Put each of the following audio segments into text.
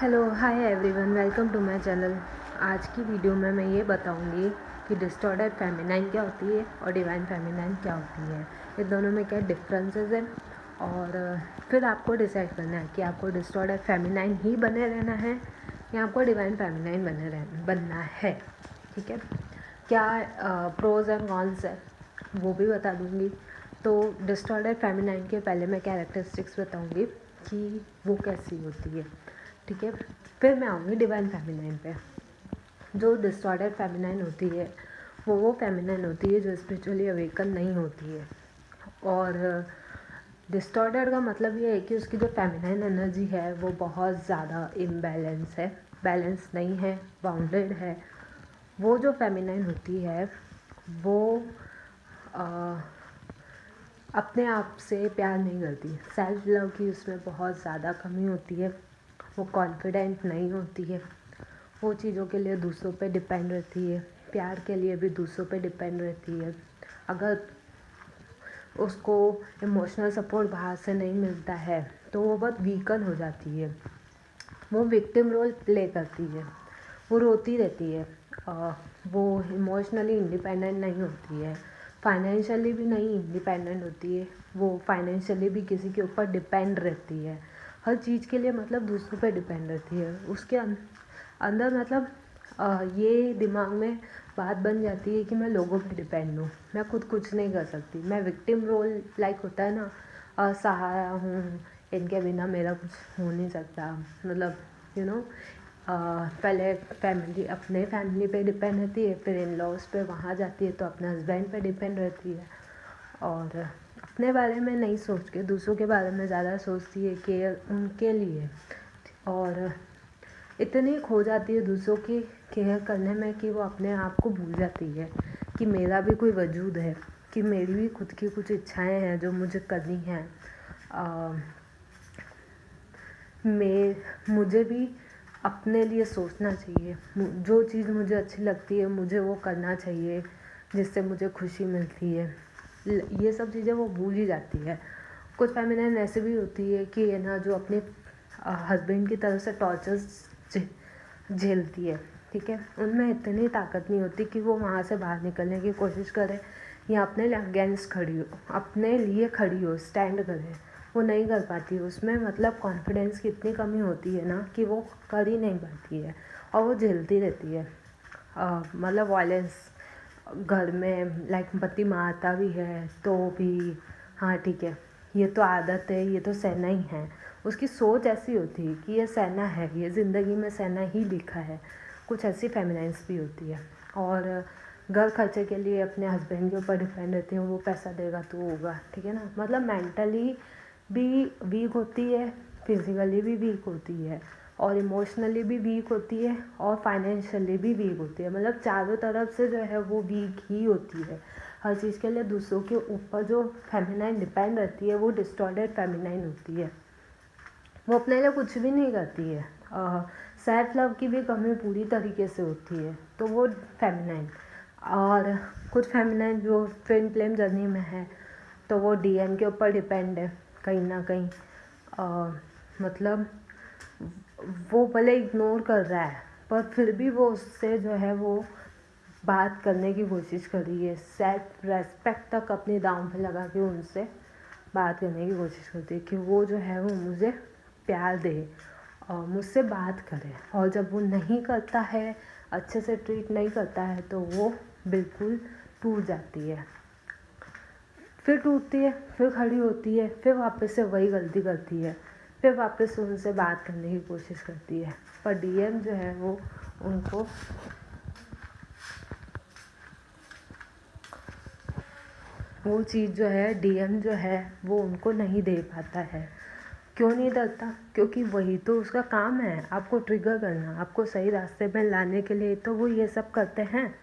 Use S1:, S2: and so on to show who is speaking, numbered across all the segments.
S1: Hello hi everyone, welcome to my channel. आज की video में मैं ये बताऊंगी कि डिस्टॉर्टेड फेमिनाइन क्या होती है और डिवाइन फेमिनाइन क्या होती है, इन दोनों में क्या डिफरेंसेस है। और फिर आपको डिसाइड करना है कि आपको डिस्टॉर्टेड फेमिनाइन ही बने रहना है या आपको डिवाइन फेमिनाइन बनना है। ठीक है, क्या प्रोज एंड कॉन्स है वो भी बता दूंगी। तो डिस्टॉर्टेड फेमिनाइन के पहले मैं कैरेक्टरिस्टिक्स बताऊंगी कि वो कैसी होती है। ठीक है, फिर मैं आऊँगी डिवाइन फेमिनाइन पे। जो डिस्टॉर्टेड फेमिनाइन होती है वो फेमिनाइन होती है जो स्पिरिचुअली अवेकन नहीं होती है। और डिस्टॉर्टेड का मतलब ये है कि उसकी जो फेमिनाइन एनर्जी है वो बहुत ज़्यादा इम्बैलेंस है, बैलेंस नहीं है, बाउंडेड है। वो जो फेमिनाइन होती है वो आ, अपने आप से प्यार नहीं करती, सेल्फ लव की उसमें बहुत ज़्यादा कमी होती है। वो कॉन्फिडेंट नहीं होती है, वो चीज़ों के लिए दूसरों पे डिपेंड रहती है, प्यार के लिए भी दूसरों पे डिपेंड रहती है। अगर उसको इमोशनल सपोर्ट बाहर से नहीं मिलता है तो वो बहुत वीकन हो जाती है, वो विक्टिम रोल प्ले करती है, वो रोती रहती है। वो इमोशनली इंडिपेंडेंट नहीं होती है, फाइनेंशियली भी नहीं इंडिपेंडेंट होती है, वो फाइनेंशियली भी किसी के ऊपर डिपेंड रहती है। हर चीज़ के लिए मतलब दूसरों पे डिपेंड रहती है। उसके अंदर मतलब ये दिमाग में बात बन जाती है कि मैं लोगों पे डिपेंड हूँ, मैं खुद कुछ नहीं कर सकती, मैं विक्टिम रोल लाइक होता है ना, सहारा हूँ, इनके बिना मेरा कुछ हो नहीं सकता। मतलब यू नो पहले फैमिली अपने फैमिली पे डिपेंड रहती है, फिर इन लॉज पे वहाँ जाती है तो अपने हस्बैंड पे डिपेंड रहती है। और अपने बारे में नहीं सोच के दूसरों के बारे में ज़्यादा सोचती है, केयर उनके लिए। और इतनी खो जाती है दूसरों की केयर करने में कि वो अपने आप को भूल जाती है कि मेरा भी कोई वजूद है, कि मेरी भी खुद की कुछ इच्छाएं हैं जो मुझे करनी हैं। मुझे भी अपने लिए सोचना चाहिए, जो चीज़ मुझे अच्छी लगती है मुझे वो करना चाहिए जिससे मुझे खुशी मिलती है। ये सब चीज़ें वो भूल ही जाती है। कुछ फेमिनिन ऐसे भी होती है कि है ना, जो अपने हस्बैंड की तरफ से टॉर्चर्स झेलती है। ठीक है, उनमें इतनी ताकत नहीं होती कि वो वहाँ से बाहर निकलने की कोशिश करे या अपने अगेंस्ट खड़ी हो, अपने लिए खड़ी हो, स्टैंड करे। वो नहीं कर पाती, उसमें मतलब कॉन्फिडेंस की इतनी कमी होती है ना कि वो कर ही नहीं पाती है और वो झेलती रहती है। मतलब वायलेंस घर में, लाइक पति मारता भी है तो भी हाँ ठीक है, ये तो आदत है, ये तो सहना ही है। उसकी सोच ऐसी होती है कि ये सहना है, ये ज़िंदगी में सहना ही लिखा है। कुछ ऐसी फेमिनाइंस भी होती है। और घर खर्चे के लिए अपने हस्बैंड के ऊपर डिपेंड रहती है, वो पैसा देगा तो होगा। ठीक है ना, मतलब मेंटली भी वीक होती है, फिज़िकली भी वीक होती है, और इमोशनली भी वीक होती है, और फाइनेंशियली भी वीक होती है। मतलब चारों तरफ से जो है वो वीक ही होती है। हर चीज़ के लिए दूसरों के ऊपर जो फेमिनाइन डिपेंड रहती है वो डिस्टॉर्टेड फेमिनाइन होती है। वो अपने लिए कुछ भी नहीं करती है, सेल्फ लव की भी कमी पूरी तरीके से होती है, तो वो फेमिनाइन। और कुछ फेमिनाइन जो ट्विन फ्लेम जर्नी में है तो वो डीएम के ऊपर डिपेंड है कहीं ना कहीं। मतलब वो भले इग्नोर कर रहा है पर फिर भी वो उससे जो है वो बात करने की कोशिश कर रही है, सेल्फ रेस्पेक्ट तक अपनी दांव पे लगा के उनसे बात करने की कोशिश करती है कि वो जो है वो मुझे प्यार दे और मुझसे बात करे। और जब वो नहीं करता है, अच्छे से ट्रीट नहीं करता है, तो वो बिल्कुल टूट जाती है। फिर टूटती है, फिर खड़ी होती है, फिर वापस से वही गलती करती है, फिर वापस से उनसे बात करने की कोशिश करती है। पर डीएम जो है वो उनको वो चीज़ जो है, डीएम जो है वो उनको नहीं दे पाता है। क्यों नहीं देता? क्योंकि वही तो उसका काम है, आपको ट्रिगर करना, आपको सही रास्ते में लाने के लिए तो वो ये सब करते हैं।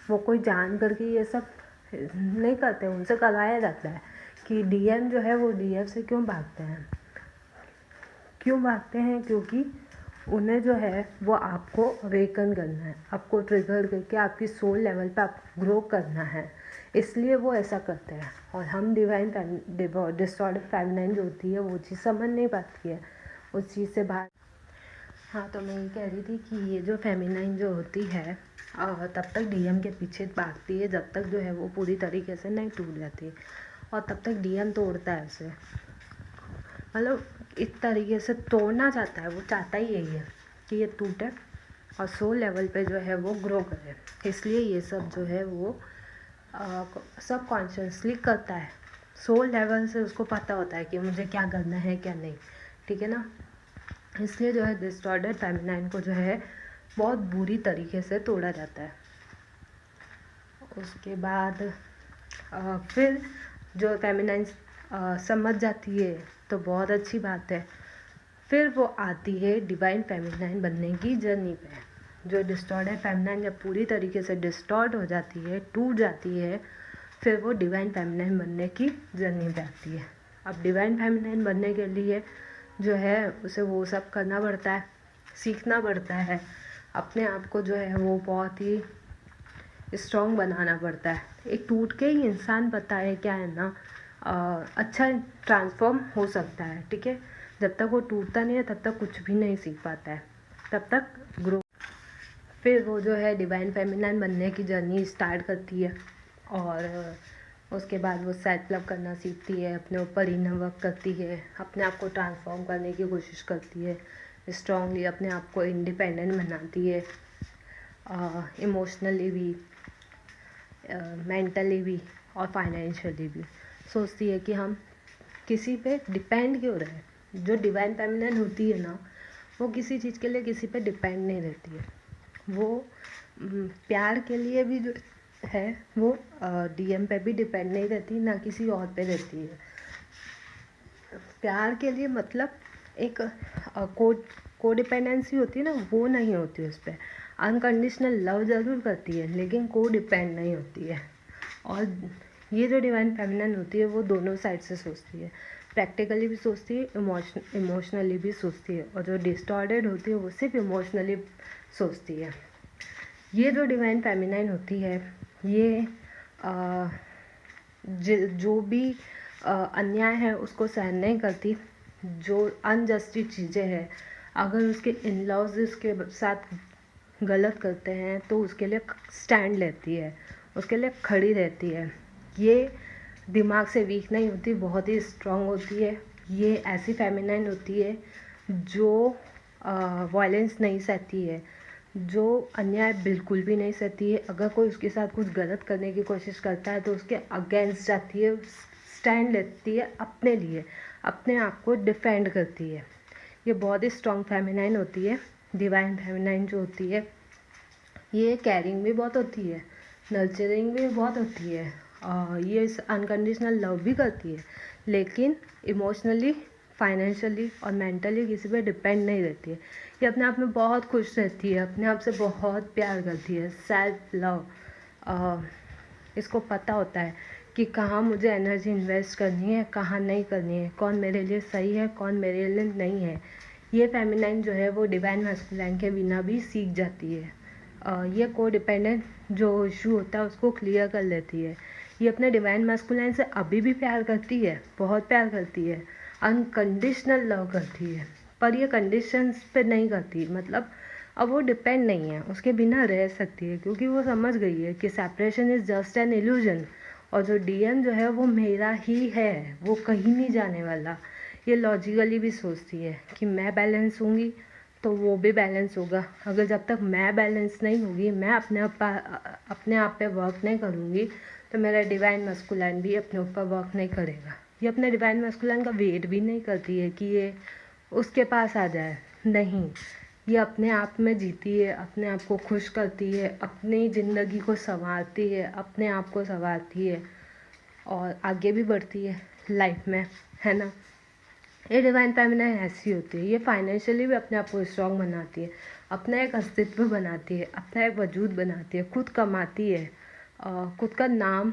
S1: वो कोई जान करके ये सब नहीं करते, उनसे कराया जाता है कि डीएम जो है वो डीएफ से क्यों भागते हैं। क्यों भागते हैं? क्योंकि उन्हें जो है वो आपको अवेकन करना है, आपको ट्रिगर करके आपकी सोल लेवल पे आपको ग्रो करना है, इसलिए वो ऐसा करते हैं। और हम डिवाइन डिस्टॉर्टेड फेमिनाइन जो होती है वो चीज़ समझ नहीं पाती है, उस चीज़ से बाहर हाँ, तो मैं ये कह रही थी कि ये जो फेमिनाइन जो होती है तब तक डीएम के पीछे भागती है जब तक जो है वो पूरी तरीके से नहीं टूट जाती, और तब तक डीएम तोड़ता है उसे। मतलब इस तरीके से तोड़ना चाहता है, वो चाहता ही यही है कि ये टूटे और सोल लेवल पे जो है वो ग्रो करे। इसलिए ये सब जो है वो सब कॉन्शियसली करता है। सोल लेवल से उसको पता होता है कि मुझे क्या करना है क्या नहीं, ठीक है ना। इसलिए जो है डिस्टॉर्डेड फेमिनाइन को जो है बहुत बुरी तरीके से तोड़ा जाता है। उसके बाद फिर जो फेमिनाइन समझ जाती है तो बहुत अच्छी बात है। फिर वो आती है डिवाइन फेमिनाइन बनने की जर्नी पे। जो डिस्टॉर्डेड फेमिनाइन जब पूरी तरीके से डिस्टॉर्ट हो जाती है, टूट जाती है, फिर वो डिवाइन फेमिनाइन बनने की जर्नी पे आती है। अब डिवाइन फेमिनाइन बनने के लिए जो है उसे वो सब करना पड़ता है, सीखना पड़ता है, अपने आप को जो है वो बहुत ही स्ट्रॉन्ग बनाना पड़ता है। एक टूट के ही इंसान पता है क्या है ना, अच्छा ट्रांसफॉर्म हो सकता है, ठीक है। जब तक वो टूटता नहीं है तब तक कुछ भी नहीं सीख पाता है, तब तक ग्रो। फिर वो जो है डिवाइन फेमिनाइन बनने की जर्नी स्टार्ट करती है, और उसके बाद वो सेल्फ लव करना सीखती है, अपने ऊपर इनर वर्क करती है, अपने आप को ट्रांसफॉर्म करने की कोशिश करती है, स्ट्रांगली अपने आप को इंडिपेंडेंट बनाती है, इमोशनली भी, मेंटली भी और फाइनेंशियली भी। सोचती है कि हम किसी पे डिपेंड क्यों रहे। जो डिवाइन फेमिनिन होती है ना, वो किसी चीज़ के लिए किसी पे डिपेंड नहीं रहती है। वो प्यार के लिए भी जो है वो डीएम पे भी डिपेंड नहीं रहती, ना किसी और पे रहती है। प्यार के लिए मतलब एक को डिपेंडेंसी होती है ना, वो नहीं होती उस पर। अनकंडीशनल लव ज़रूर करती है लेकिन को डिपेंड नहीं होती है। और ये जो डिवाइन फेमिनिन होती है वो दोनों साइड से सोचती है, प्रैक्टिकली भी सोचती है, इमोशनली भी सोचती है। और जो डिस्टॉर्टेड होती है वो सिर्फ इमोशनली सोचती है। ये जो डिवाइन फेमिनिन होती है ये जो भी अन्याय है उसको सहन नहीं करती। जो अनजस्टी चीज़ें हैं, अगर उसके इन लॉज उसके साथ गलत करते हैं तो उसके लिए स्टैंड लेती है, उसके लिए खड़ी रहती है। ये दिमाग से वीक नहीं होती, बहुत ही स्ट्रांग होती है। ये ऐसी फेमिनाइन होती है जो वायलेंस नहीं सहती है, जो अन्याय बिल्कुल भी नहीं सहती है। अगर कोई उसके साथ कुछ गलत करने की कोशिश करता है तो उसके अगेंस्ट जाती है, स्टैंड लेती है अपने लिए, अपने आप को डिफेंड करती है। ये बहुत ही स्ट्रॉन्ग फेमिनाइन होती है। डिवाइन फेमिनाइन जो होती है ये कैरिंग भी बहुत होती है, नर्चरिंग भी बहुत होती है, ये अनकंडीशनल लव भी करती है, लेकिन इमोशनली, फाइनेंशियली और मेंटली किसी पे डिपेंड नहीं रहती है। ये अपने आप में बहुत खुश रहती है, अपने आप से बहुत प्यार करती है, सेल्फ लव। इसको पता होता है कि कहाँ मुझे एनर्जी इन्वेस्ट करनी है, कहाँ नहीं करनी है, कौन मेरे लिए सही है, कौन मेरे लिए नहीं है। ये फेमिनाइन जो है वो डिवाइन मैस्कुलाइन के बिना भी सीख जाती है। ये को डिपेंडेंट जो इशू होता है उसको क्लियर कर लेती है। ये अपने डिवाइन मैस्कुलाइन से अभी भी प्यार करती है, बहुत प्यार करती है, अनकंडीशनल लव करती है, पर ये कंडीशंस पे नहीं करती। मतलब अब वो डिपेंड नहीं है, उसके बिना रह सकती है, क्योंकि वो समझ गई है कि separation is just an illusion. और जो डीएम जो है वो मेरा ही है, वो कहीं नहीं जाने वाला। ये लॉजिकली भी सोचती है कि मैं बैलेंस होंगी तो वो भी बैलेंस होगा। अगर जब तक मैं बैलेंस नहीं होगी, मैं अपने आप पे वर्क नहीं करूँगी, तो मेरा डिवाइन मस्कुलाइन भी अपने ऊपर वर्क नहीं करेगा। ये अपने डिवाइन मस्कुलाइन का वेट भी नहीं करती है कि ये उसके पास आ जाए, नहीं। ये अपने आप में जीती है, अपने आप को खुश करती है, अपनी ज़िंदगी को संवारती है, अपने आप को संवारती है और आगे भी बढ़ती है लाइफ में, है ना। ये डिवाइन फेमिनिन ऐसी होती है। ये फाइनेंशियली भी अपने आप को स्ट्रॉन्ग बनाती है, अपना एक अस्तित्व बनाती है, अपना एक वजूद बनाती है, खुद कमाती है, खुद का नाम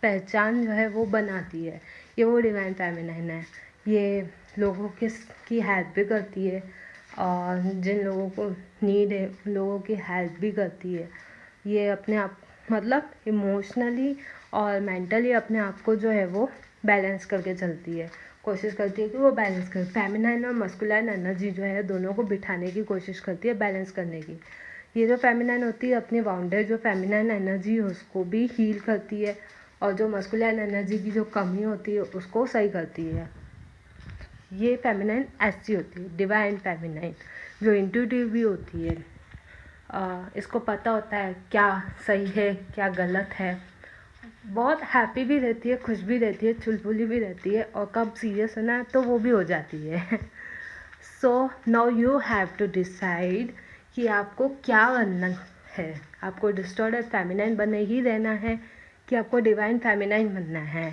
S1: पहचान जो है वो बनाती है। ये वो डिवाइन फेमिनिन है। ये लोगों की हेल्प भी करती है, और जिन लोगों को नीड है उन लोगों की हेल्प भी करती है। ये अपने आप मतलब इमोशनली और मेंटली अपने आप को जो है वो बैलेंस करके चलती है। कोशिश करती है कि वो बैलेंस करे। फेमिनाइन और मस्कुलाइन एनर्जी जो है दोनों को बिठाने की कोशिश करती है, बैलेंस करने की। ये जो फेमिनाइन होती है अपनी बाउंडेड जो फेमिनाइन एनर्जी है उसको भी हील करती है, और जो मस्कुलाइन एनर्जी की जो कमी होती है उसको सही करती है। ये फेमिनाइन ऐसी होती है डिवाइन फेमिनाइन, जो इंट्यूटिव भी होती है। इसको पता होता है क्या सही है क्या गलत है, बहुत हैप्पी भी रहती है, खुश भी रहती है, चुलबुली भी रहती है, और कब सीरियस होना है तो वो भी हो जाती है। So now you have to decide कि आपको क्या बनना है। आपको डिस्टॉर्टेड फेमिनाइन बने ही रहना है कि आपको डिवाइन फेमिनाइन बनना है।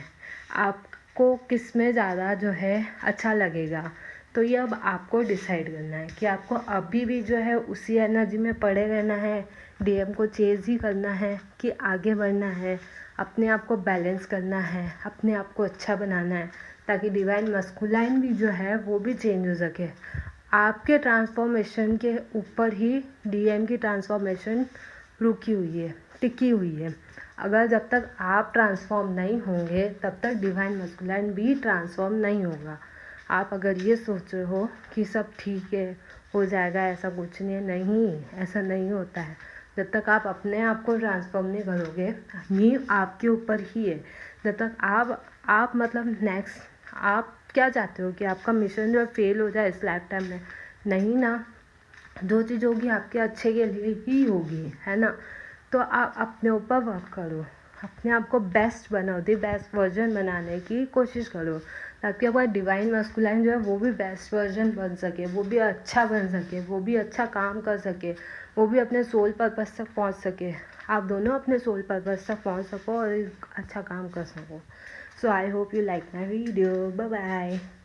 S1: आपको किस में ज़्यादा जो है अच्छा लगेगा, तो ये अब आपको डिसाइड करना है कि आपको अभी भी जो है उसी एनर्जी में पड़े रहना है, डीएम को चेज़ ही करना है, कि आगे बढ़ना है, अपने आप को बैलेंस करना है, अपने आप को अच्छा बनाना है, ताकि डिवाइन मस्कुलाइन भी जो है वो भी चेंज हो सके। आपके ट्रांसफॉर्मेशन के ऊपर ही डीएम की ट्रांसफॉर्मेशन रुकी हुई है, टिकी हुई है। अगर जब तक आप ट्रांसफॉर्म नहीं होंगे तब तक डिवाइन मस्कुलाइन भी ट्रांसफॉर्म नहीं होगा। आप अगर ये सोच रहे हो कि सब ठीक है, हो जाएगा, ऐसा कुछ नहीं है, नहीं, ऐसा नहीं होता है। जब तक आप अपने आप को ट्रांसफॉर्म नहीं करोगे, ये आपके ऊपर ही है। जब तक आप मतलब नेक्स्ट आप क्या चाहते हो कि आपका मिशन जो है फेल हो जाए इस लाइफ टाइम में? नहीं ना, जो चीज़ होगी आपके अच्छे के लिए ही होगी, है ना। तो आप अपने ऊपर वर्क करो, अपने आप को बेस्ट बनाओ, दी बेस्ट वर्जन बनाने की कोशिश करो, ताकि आपका डिवाइन मस्कुलाइन जो है वो भी बेस्ट वर्जन बन सके, वो भी अच्छा बन सके, वो भी अच्छा काम कर सके, वो भी अपने सोल पर्पस तक पहुंच सके। आप दोनों अपने सोल पर्पस तक पहुंच सको और एक अच्छा काम कर सको। So I hope you like my video. Bye bye.